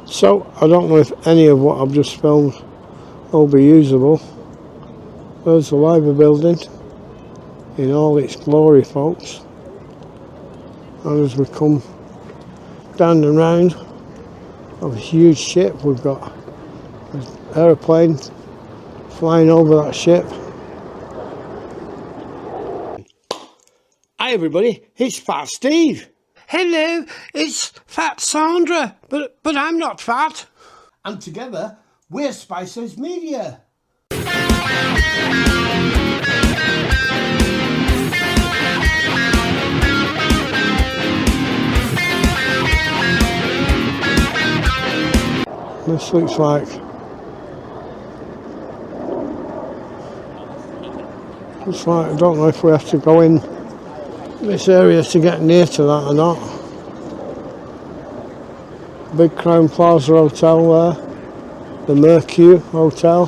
So I don't know if any of what I've just filmed will be usable. There's the Library building in all its glory, folks. And as we come down and round of a huge ship, we've got an aeroplane flying over that ship. Hi everybody, it's Fat Steve. Hello, it's Fat Sandra, but I'm not fat. And together, we're Spices Media. This looks like I don't know if we have to go in this area to get near to that or not. Big Crown Plaza Hotel there, the Mercure Hotel.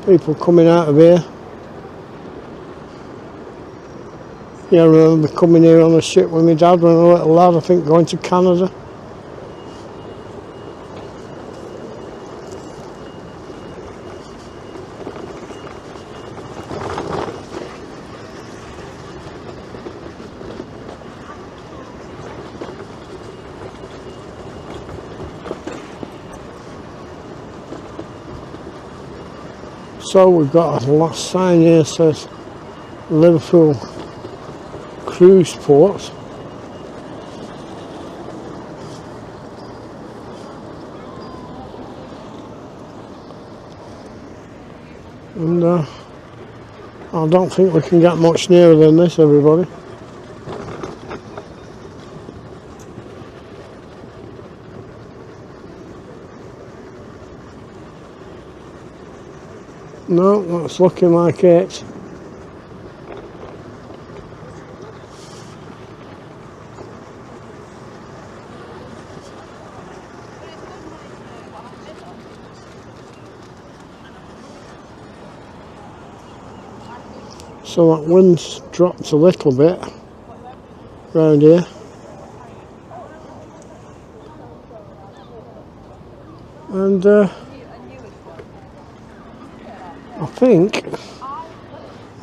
People coming out of here. Yeah, I remember coming here on a ship with my dad when I was a little lad, I think going to Canada. So we've got a last sign here that says Liverpool Cruise Port. And I don't think we can get much nearer than this, everybody. No, that's looking like it. So that wind's dropped a little bit round here. And I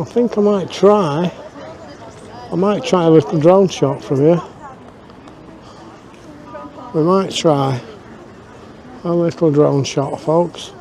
think I might try a little drone shot from here. We might try a little drone shot, folks.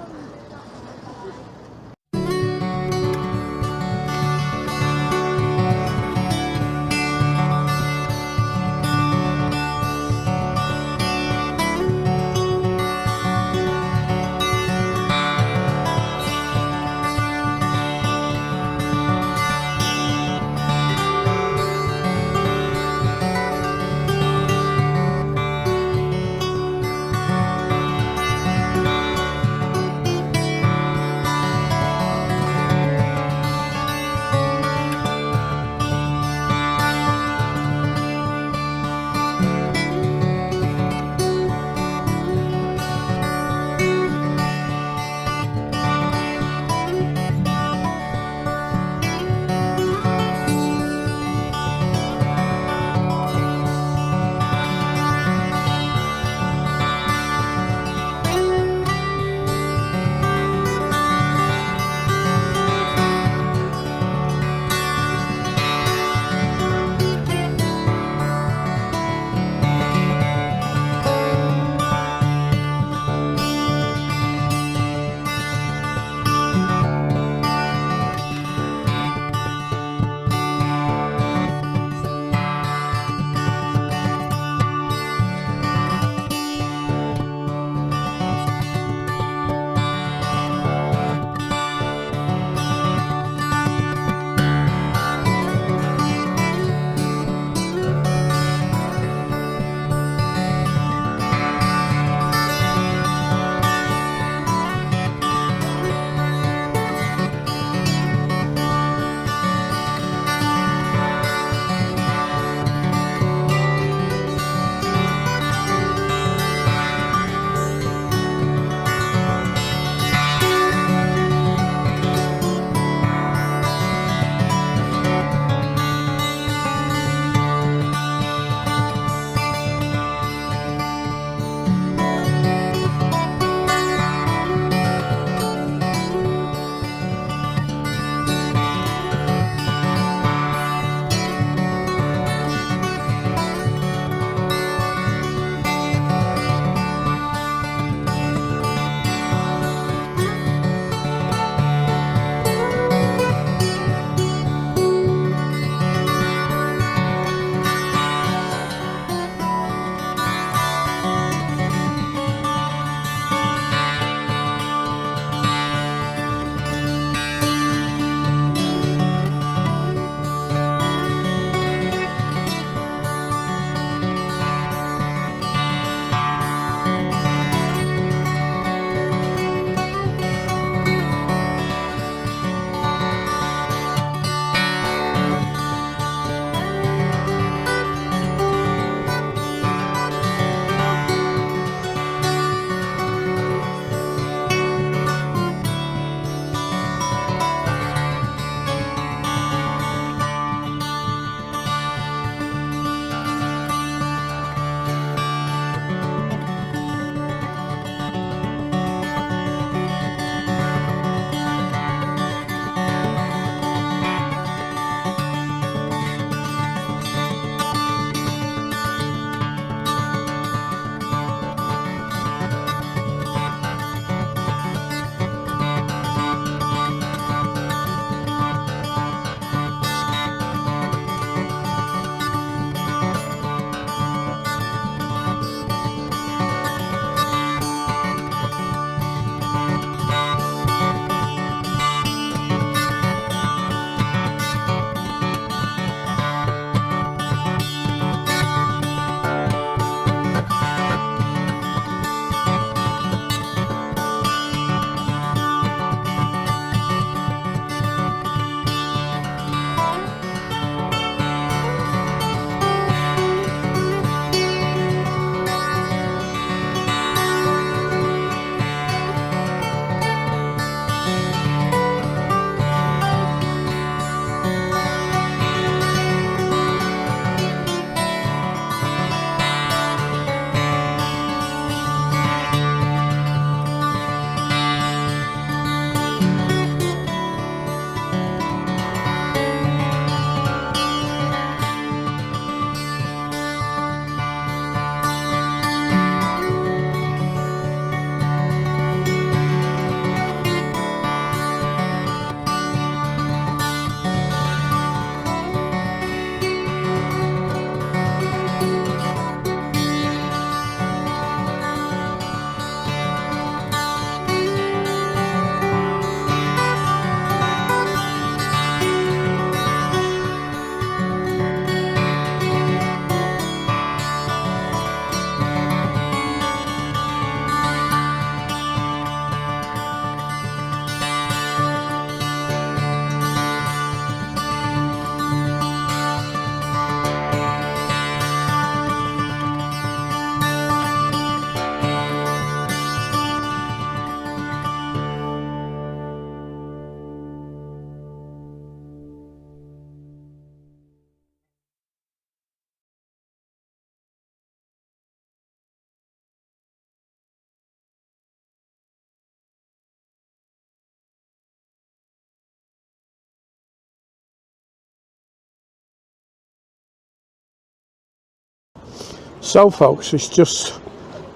So folks, it's just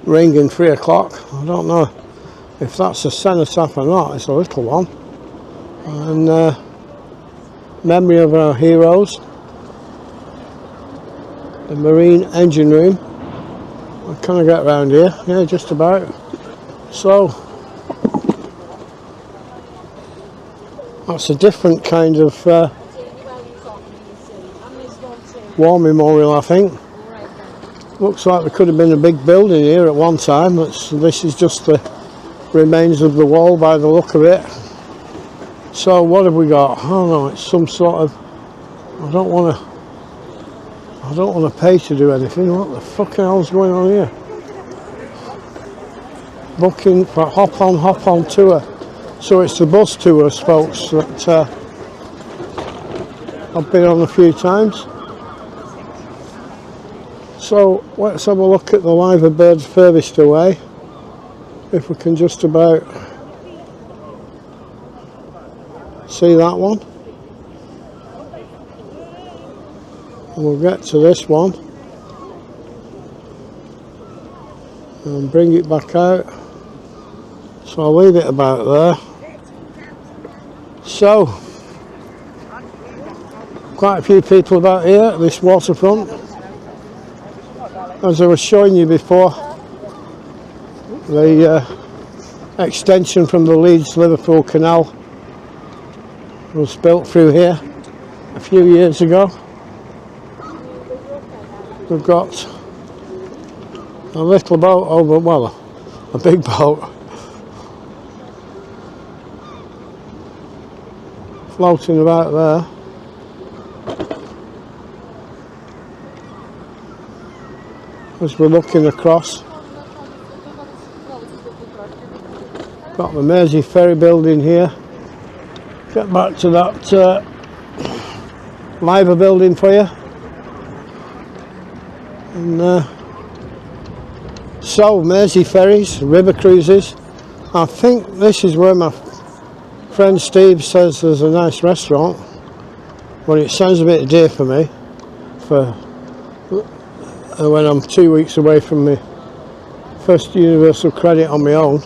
ringing 3 o'clock. I don't know if that's a cenotaph or not. It's a little one. And memory of our heroes. The Marine Engine Room. Can I get around here? Yeah, just about. So that's a different kind of war memorial, I think. Looks like there could have been a big building here at one time. This is just the remains of the wall by the look of it. So what have we got? Oh no, it's some sort of. I don't want to pay to do anything. What the fucking hell's going on here? Booking for hop on tour. So it's the bus tours, folks, that I've been on a few times. So let's have a look at the liver birds furthest away, if we can just about see that one. And we'll get to this one and bring it back out. So I'll leave it about there. So quite a few people about here at this waterfront. As I was showing you before, the extension from the Leeds-Liverpool canal was built through here a few years ago. We've got a little boat over, well, a big boat floating about there. As we're looking across, got the Mersey Ferry building here. Get back to that liver building for you. And so Mersey ferries, river cruises. I think this is where my friend Steve says there's a nice restaurant. Well, it sounds a bit dear for me for when I'm 2 weeks away from my first universal credit on my own.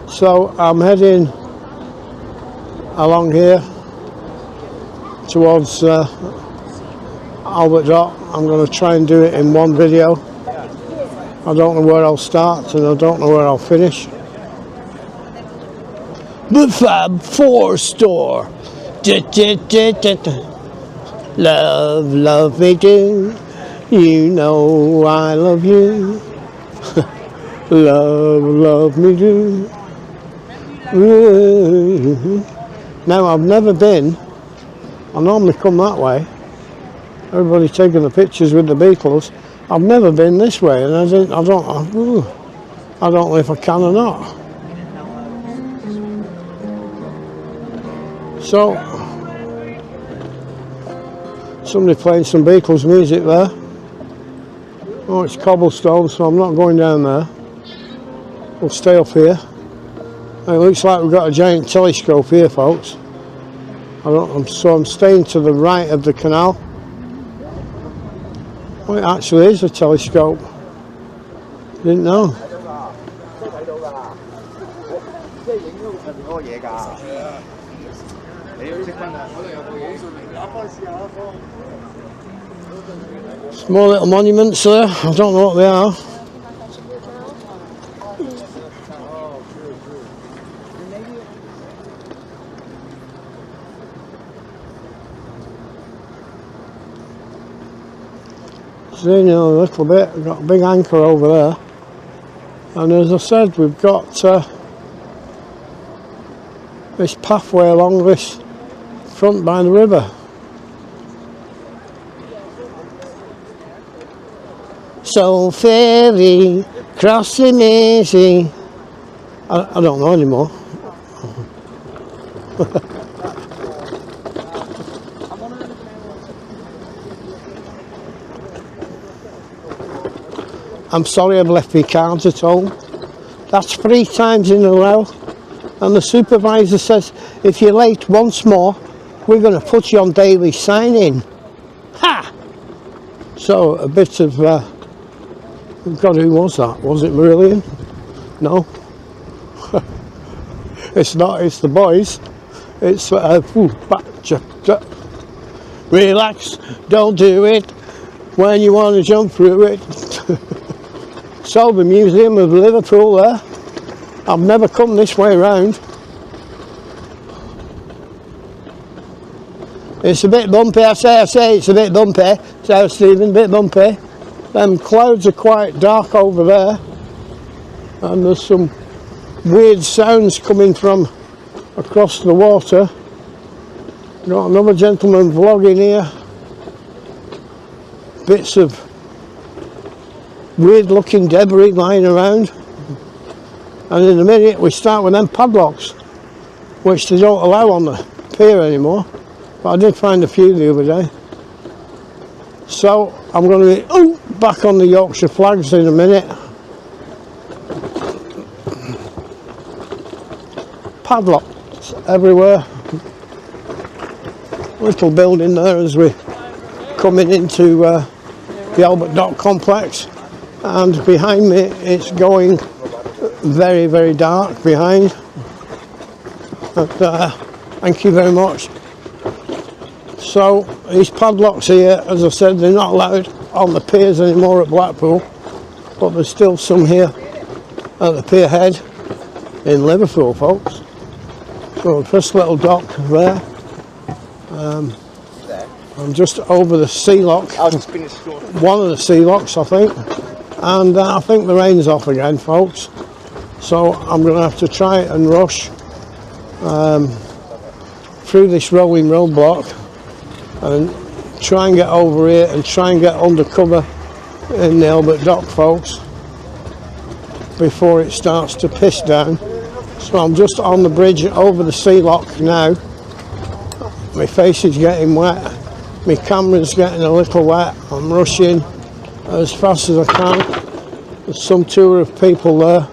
So I'm heading along here towards Albert Dock. I'm going to try and do it in one video. I don't know where I'll start and I don't know where I'll finish. The Fab Four Store. Love, love me do. You know I love you. Love, love me do. Now I've never been. I normally come that way. Everybody taking the pictures with the Beatles. I've never been this way, and I don't know if I can or not. So somebody playing some Beatles music there. Oh, it's cobblestone, so I'm not going down there. We'll stay up here. It looks like we've got a giant telescope here, folks. So I'm staying to the right of the canal. Well, it actually is a telescope. Didn't know. Small little monuments there. I don't know what they are. In a little bit, we've got a big anchor over there, and as I said, we've got this pathway along this front by the river. So ferry, cross the Mersey. I don't know anymore. I'm sorry I've left my cards at home. That's 3 times in a row. And the supervisor says, if you're late once more, we're going to put you on daily sign-in. Ha! So a bit of, God, who was that? Was it Marillion? No. It's not, it's the boys. It's, relax, don't do it when you want to jump through it. So the Museum of Liverpool there. I've never come this way around. It's a bit bumpy, I say it's a bit bumpy. So Stephen, a bit bumpy. Them clouds are quite dark over there. And there's some weird sounds coming from across the water. Got another gentleman vlogging here. Bits of weird looking debris lying around. And in a minute we start with them padlocks, which they don't allow on the pier anymore. But I did find a few the other day. So I'm going to be back on the Yorkshire flags in a minute. Padlocks everywhere. Little building there as we're coming into the Albert Dock complex, and behind me it's going very, very dark behind. But, thank you very much. So these padlocks here, as I said, they're not allowed on the piers anymore at Blackpool, but there's still some here at the pier head in Liverpool, folks. So the first little dock there. I'm just over the sea lock, one of the sea locks I think, and I think the rain's off again, folks, so I'm going to have to try and rush through this rolling roadblock and try and get over here and try and get under cover in the Albert Dock, folks, before it starts to piss down. So I'm just on the bridge over the sea lock now. My face is getting wet, my camera's getting a little wet. I'm rushing as fast as I can. There's some tour of people there.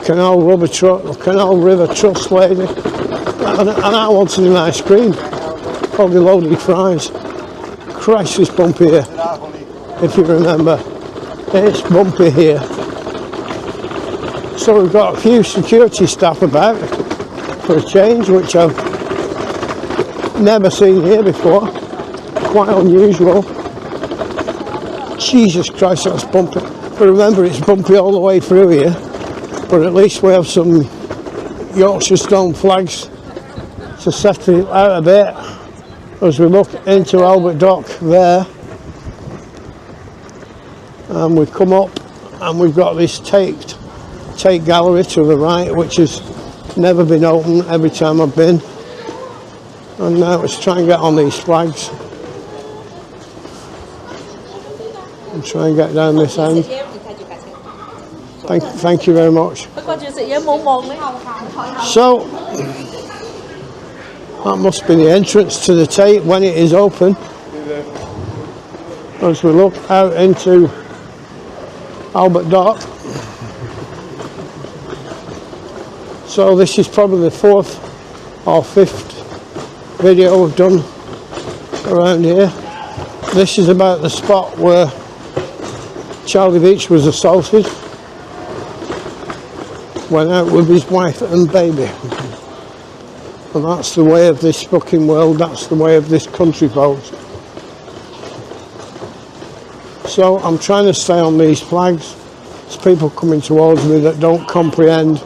Canal River Trust lady, and I wanted an ice cream, probably loaded fries. Christ, it's bumpy here, if you remember. It's bumpy here. So we've got a few security staff about for a change, which I've never seen here before. Quite unusual. Jesus Christ, that's bumpy. But remember, it's bumpy all the way through here. But at least we have some Yorkshire stone flags to settle it out a bit as we look into Albert Dock there. And we come up and we've got this Tate gallery to the right, which has never been open every time I've been. And now let's try and get on these flags and try and get down this end. Thank you very much. So that must be the entrance to the Tate when it is open. As we look out into Albert Dock. So this is probably the 4th or 5th video we've done around here. This is about the spot where Charlie Beach was assaulted. Went out with his wife and baby. And that's the way of this fucking world, that's the way of this country, folks. So I'm trying to stay on these flags. There's people coming towards me that don't comprehend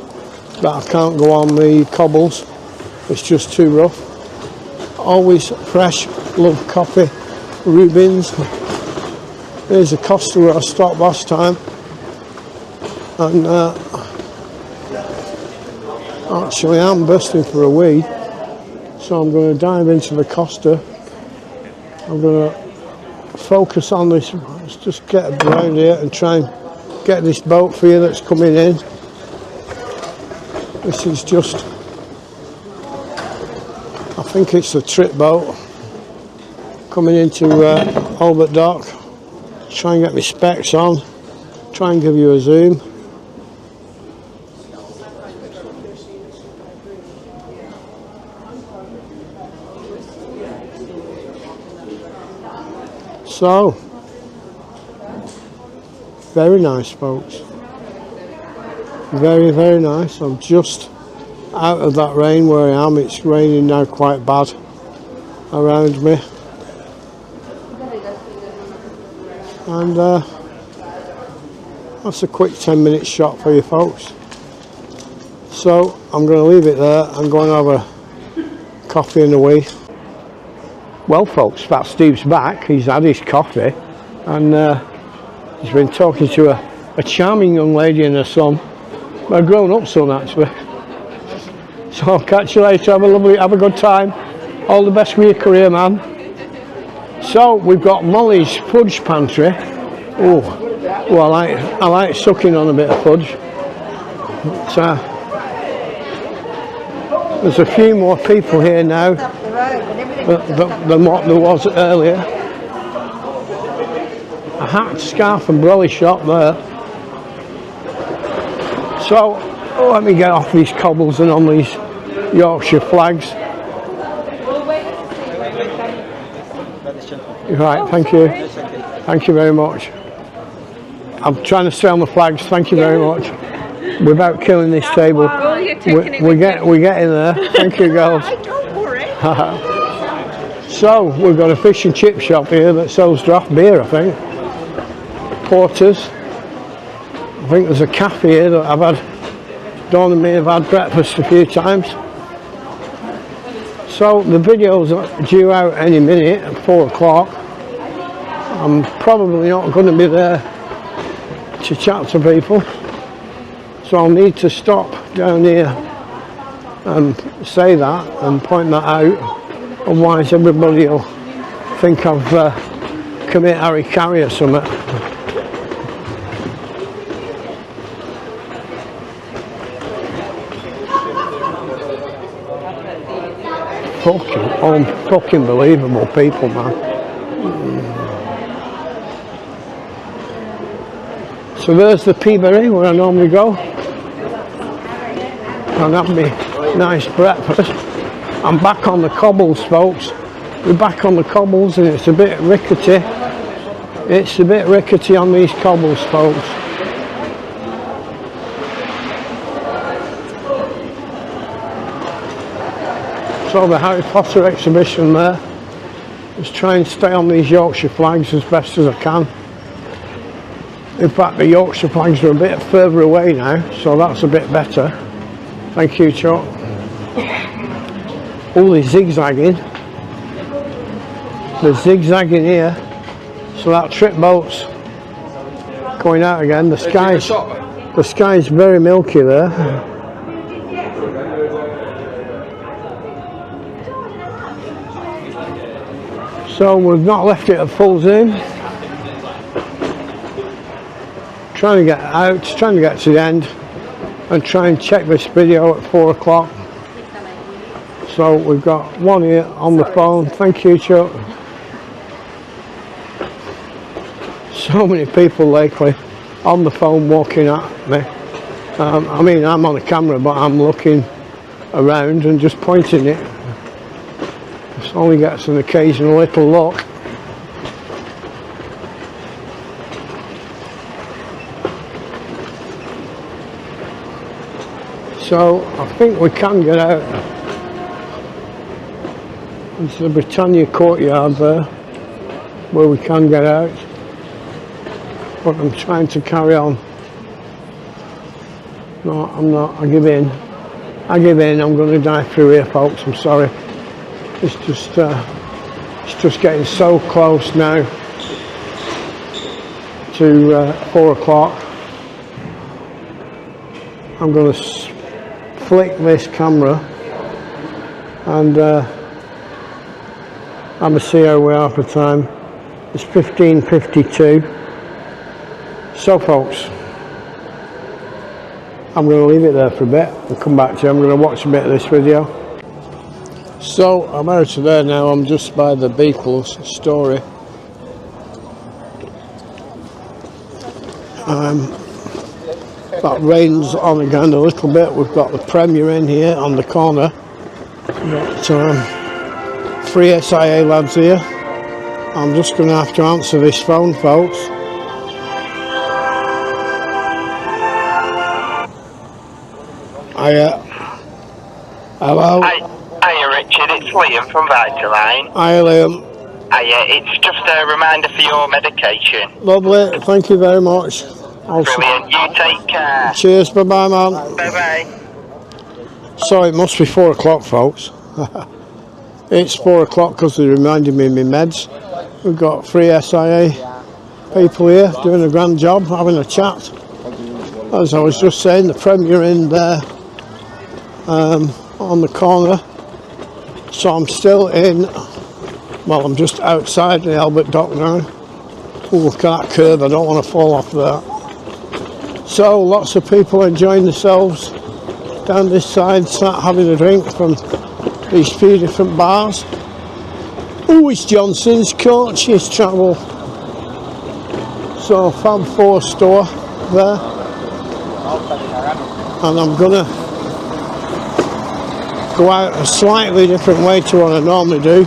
that I can't go on the cobbles. It's just too rough. Always fresh, love coffee, Rubens. There's a Costa where I stopped last time. And actually I'm bursting for a wee, so I'm going to dive into the Costa. I'm going to focus on this. Let's just get around here and try and get this boat for you that's coming in. This is just, I think it's a trip boat coming into Albert Dock. Try and get my specs on, try and give you a zoom. So, very nice, folks. Very, very nice. I'm just out of that rain where I am. It's raining now quite bad around me. And that's a quick 10-minute shot for you folks. So I'm going to leave it there. I'm going to have a coffee and a wee. Well folks, Fat Steve's back. He's had his coffee and he's been talking to a charming young lady and her son. A grown-up son actually. So I'll catch you later. Have a good time. All the best with your career, man. So we've got Molly's fudge pantry. Oh, well, I like sucking on a bit of fudge. But, there's a few more people here now than what there was earlier. A hat, scarf and brolly shop there. So let me get off these cobbles and on these Yorkshire flags. Right, thank you. Thank you very much. I'm trying to stay on the flags, thank you very much. Without killing this table. We're getting there. Thank you, girls. So we've got a fish and chip shop here that sells draft beer, I think. Porters. I think there's a cafe here that I've had. Dawn and me have had breakfast a few times. So the video's due out any minute at 4 o'clock. I'm probably not going to be there to chat to people. So I'll need to stop down here and say that and point that out. Otherwise everybody will think I've commit Harry Carey or something. Fucking believable people, man. So there's the Peaberry where I normally go and have my nice breakfast. I'm back on the cobbles, folks. We're back on the cobbles and it's a bit rickety. It's a bit rickety on these cobbles, folks. So the Harry Potter exhibition there. Just try and stay on these Yorkshire flags as best as I can. In fact, the Yorkshire flags are a bit further away now, so that's a bit better. Thank you, Chuck. Oh, they're zigzagging. They're zigzagging here. So that trip boat's going out again. The sky's very milky there. So we've not left it at full zoom. Trying to get out, trying to get to the end and try and check this video at 4 o'clock. So we've got one here on the phone. Thank you, Chuck. So many people lately on the phone walking at me. I mean, I'm on the camera, but I'm looking around and just pointing it. It only gets an occasional little look. So I think we can get out. There's the Britannia courtyard there where we can get out. But I'm trying to carry on. No, I'm not. I give in. I give in. I'm going to die through here, folks. I'm sorry. It's just getting so close now to 4 o'clock. I'm going to flick this camera and I'm going to see how we are for time. It's 15:52. So folks, I'm going to leave it there for a bit and come back to you. I'm going to watch a bit of this video. So I'm out of there now. I'm just by the Beatles story. That rain's on again a little bit. We've got the Premier in here on the corner. We've got 3 SIA lads here. I'm just going to have to answer this phone, folks. Hello? Hiya Richard, it's Liam from Vitaline. Hi, Liam. Hiya, it's just a reminder for your medication. Lovely, thank you very much. Brilliant, you take care. Cheers, bye-bye, man. Bye-bye. So it must be 4 o'clock, folks. It's 4 o'clock because they reminded me of my meds. We've got 3 SIA people here doing a grand job, having a chat. As I was just saying, the Premier in there on the corner. So I'm still in, well, I'm just outside the Albert Dock now. Oh, look at that curve, I don't want to fall off there. So lots of people enjoying themselves down this side, sat having a drink from these few different bars. Oh, it's Johnson's Coaches Travel. So Fab 4 store there. And I'm gonna go out a slightly different way to what I normally do.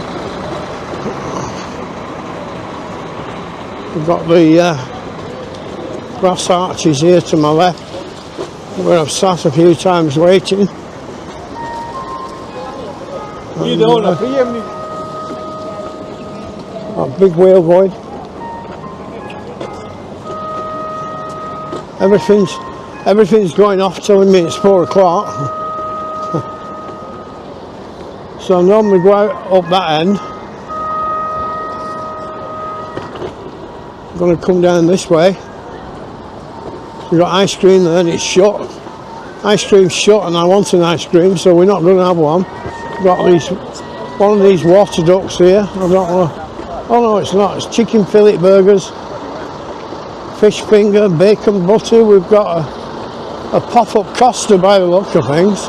We've got the grass arches here to my left, where I've sat a few times waiting. And, a big whale going. Everything's going off telling me it's 4 o'clock. So I normally go out up that end. I'm going to come down this way. We've got ice cream there and it's shut. Ice cream's shut and I want an ice cream, so we're not going to have one. We've got one of these water ducks here. I don't know. Oh no, it's not. It's chicken fillet burgers, fish finger, bacon butter. We've got a pop-up Costa by the look of things.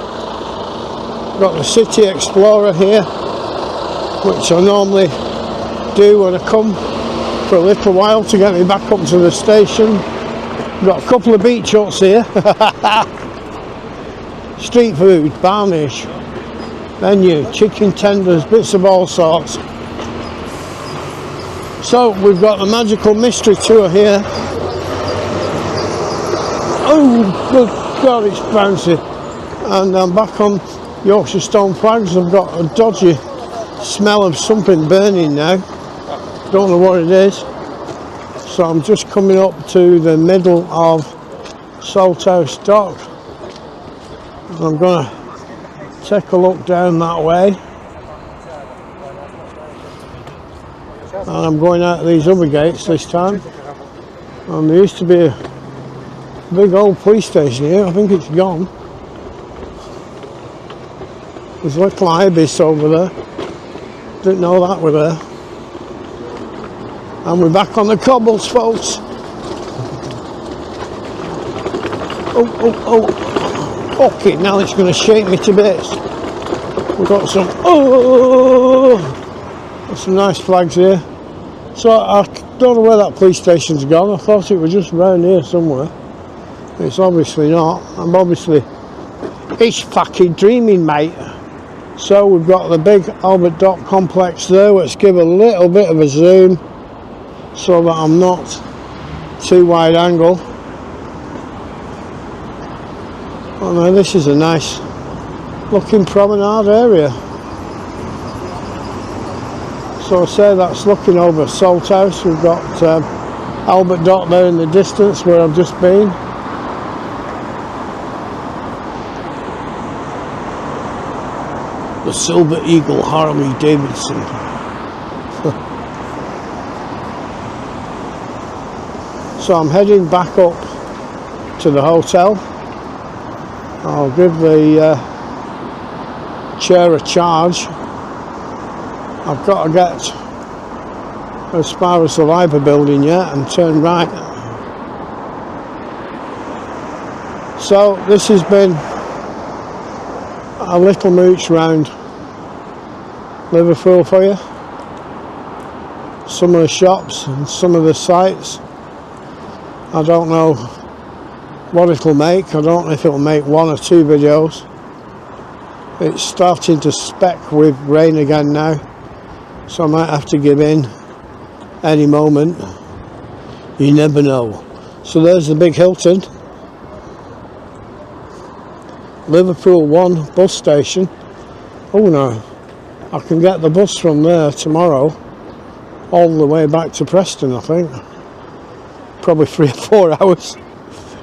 We've got the City Explorer here, which I normally do when I come for a little while to get me back up to the station. We've got a couple of beach huts here. Street food, barnish, menu, chicken tenders, bits of all sorts. So we've got the Magical Mystery Tour here. Oh, good God, it's bouncy. And I'm back on Yorkshire Stone Flags. I've got a dodgy smell of something burning now. Don't know what it is. So I'm just coming up to the middle of Salthouse Dock. I'm going to take a look down that way. And I'm going out these other gates this time. And there used to be a big old police station here. I think it's gone. There's a little ibis over there. Didn't know that were there. And we're back on the cobbles, folks. Oh. Okay, now it's going to shake me to bits. We've got some some nice flags here. So I don't know where that police station's gone. I thought it was just around here somewhere. It's obviously not. I'm obviously it's fucking dreaming, mate. So we've got the big Albert Dock complex there. Let's give a little bit of a zoom so that I'm not too wide angle. Oh no, this is a nice looking promenade area. So I say that's looking over Salthouse. We've got Albert Dock there in the distance where I've just been. The Silver Eagle Harley Davidson. So I'm heading back up to the hotel. I'll give the chair a charge. I've got to get as far as the Liver building yet and turn right. So this has been a little mooch round Liverpool for you. Some of the shops and some of the sites. I don't know what it'll make. I don't know if it'll make 1 or 2 videos. It's starting to speck with rain again now, so I might have to give in any moment. You never know. So there's the big Hilton. Liverpool 1 bus station. Oh no, I can get the bus from there tomorrow all the way back to Preston, I think. Probably 3 or 4 hours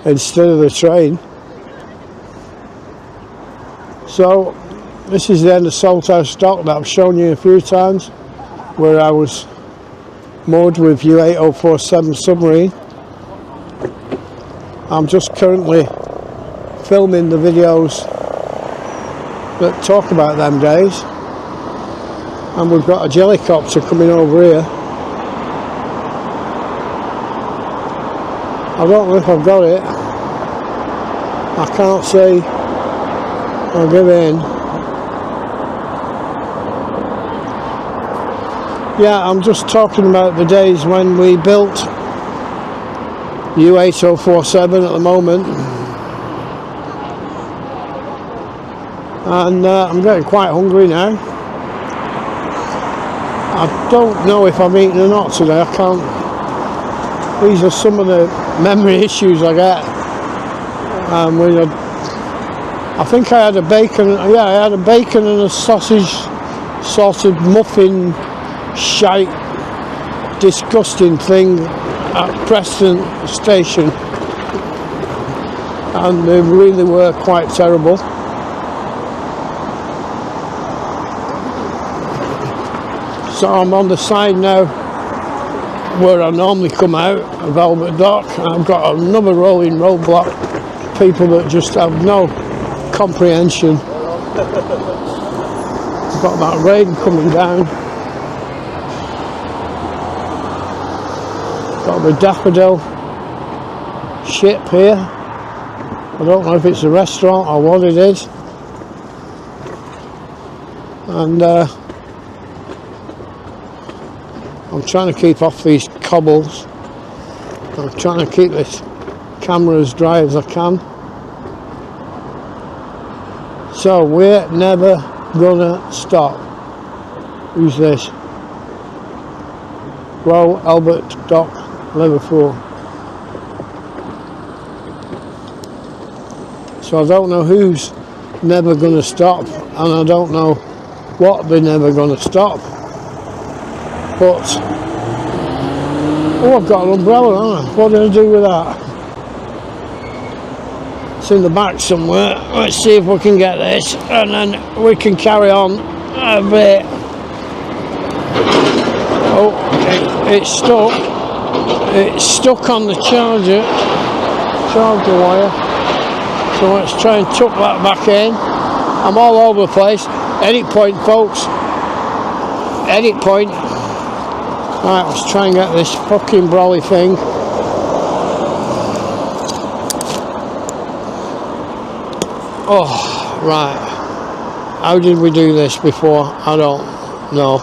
instead of the train. So this is the end of Salthouse Dock that I've shown you a few times, where I was moored with U8047 submarine. I'm just currently filming the videos that talk about them days, and we've got a helicopter coming over here. I don't know if I've got it. I can't see. I'll give in. Yeah, I'm just talking about the days when we built U8047 at the moment. And I'm getting quite hungry now. I don't know if I'm eating or not today. I can't. These are some of the memory issues I get. I think I had a bacon. Yeah, I had a bacon and a sausage muffin shite, disgusting thing at Preston station, and they really were quite terrible. So I'm on the side now where I normally come out of Albert Dock, and I've got another rolling roadblock. People that just have no comprehension. I've got that rain coming down. Got the Daffodil ship here. I don't know if it's a restaurant or what it is. And I'm trying to keep off these cobbles. I'm trying to keep this camera as dry as I can. So we're never gonna stop. Who's this? Royal Albert Dock, Liverpool. So I don't know who's never gonna stop, and I don't know what they're never gonna stop. But oh, I've got an umbrella, haven't I? What did I do with that? It's in the back somewhere. Let's see if we can get this, and then we can carry on a bit. Oh, it's stuck. It's stuck on the charger wire. So let's try and tuck that back in. I'm all over the place. Edit point, folks. Edit point. Right, let's try and get this fucking brolly thing. Oh, right. How did we do this before? I don't know.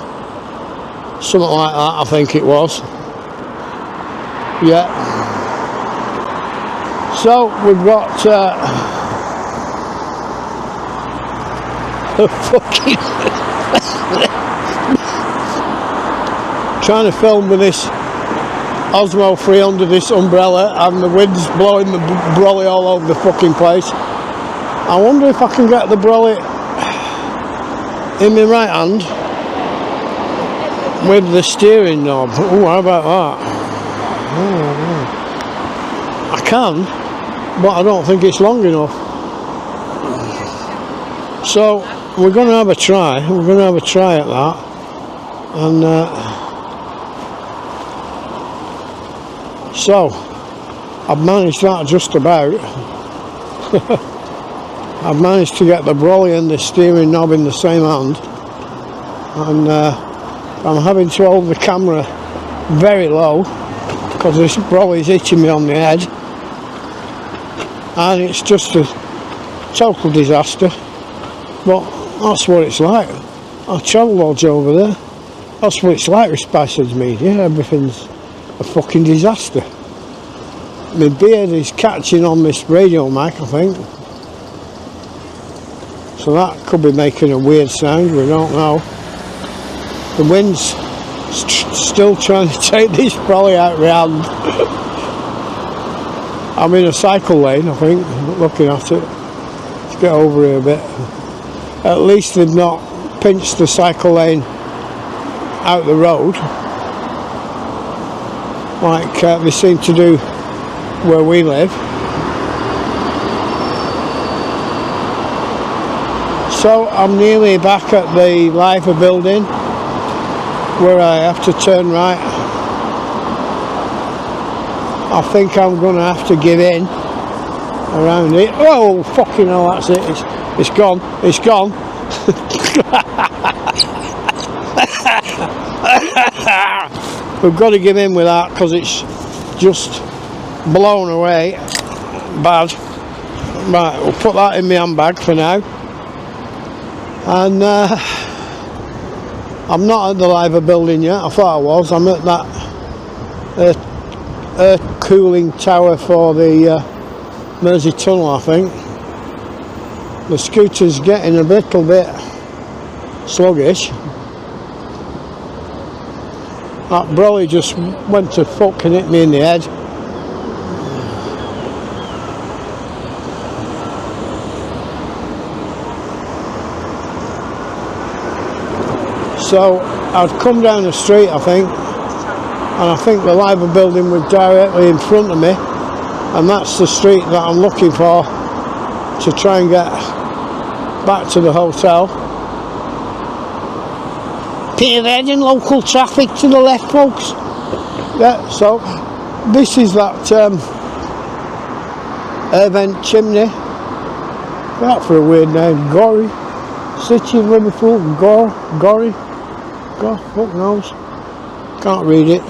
Something like that, I think it was. Yeah. So, we've got fucking trying to film with this Osmo 3 under this umbrella, and the wind's blowing the brolly all over the fucking place. I wonder if I can get the brolly in my right hand with the steering knob. Oh, how about that? Oh, I can, but I don't think it's long enough. So we're going to have a try. We're going to have a try at that, and so I've managed that just about. I've managed to get the brolly and the steering knob in the same hand, and I'm having to hold the camera very low because this brolly is hitting me on the head, and it's just a total disaster. But that's what it's like. Our travel lodge over there, that's what it's like with Spices Media. Everything's a fucking disaster. My beard is catching on this radio mic, I think. So that could be making a weird sound, we don't know. The wind's still trying to take this trolley out round. I'm in a cycle lane, I think, looking at it. Let's get over here a bit. At least they've not pinched the cycle lane out the road like they seem to do where we live. So I'm nearly back at the Liver building where I have to turn right. I think I'm going to have to give in around it. Oh, fucking hell, that's it. It's gone. It's gone. We've got to give in with that because it's just blown away bad. Right, we'll put that in my handbag for now. And I'm not at the Liver building yet. I thought I was. I'm at that air cooling tower for the Mersey Tunnel, I think. The scooter's getting a little bit sluggish. That brolly just went to fucking hit me in the head. So I'd come down the street, I think, and I think the Liver building was directly in front of me, and that's the street that I'm looking for to try and get back to the hotel. Peter heading local traffic to the left, folks. Yeah, so this is that air vent chimney. That for a weird name, Gory. City of Liverpool, Gory. God, fuck knows. Can't read it.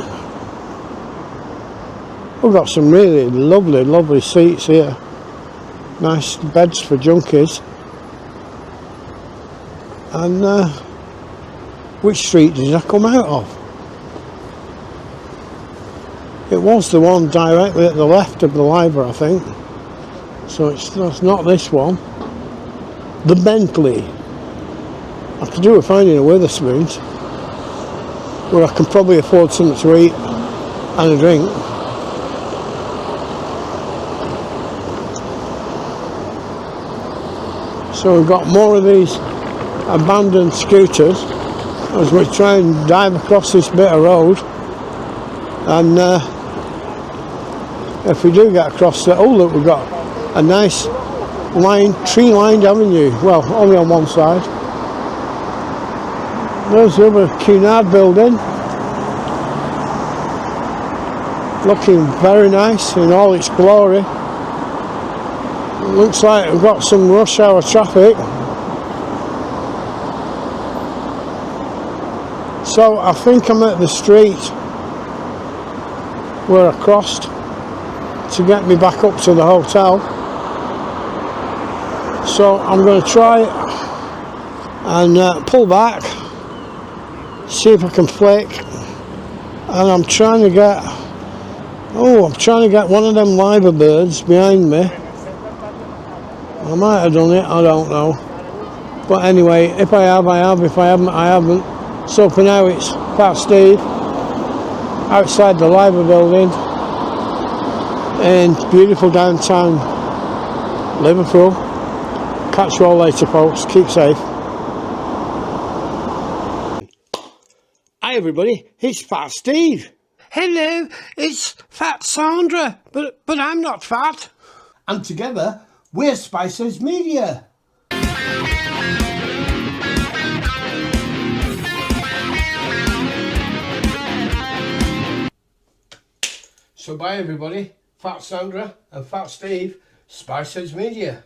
We've got some really lovely seats here. Nice beds for junkies. And which street did I come out of? It was the one directly at the left of the Liver, I think. So that's not this one. The Bentley. I could do with finding a Witherspoons where I can probably afford something to eat and a drink. So we've got more of these abandoned scooters as we try and dive across this bit of road. And if we do get across the, oh look, we've got a nice tree-lined avenue. Well, only on one side. There's the other Cunard building, looking very nice in all its glory. It looks like we've got some rush hour traffic. So I think I'm at the street where I crossed to get me back up to the hotel. So I'm going to try and pull back, see if I can flick, and I'm trying to get one of them Liver birds behind me. I might have done it, I don't know, but anyway, if I have, I have. If I haven't, I haven't. So for now it's Fat Steve outside the Liver building in beautiful downtown Liverpool. Catch you all later, folks. Keep safe. Hi everybody, it's Fat Steve. Hello, it's Fat Sandra, but I'm not fat. And together we're Spices Media. So bye everybody, Fat Sandra and Fat Steve, Spices Media.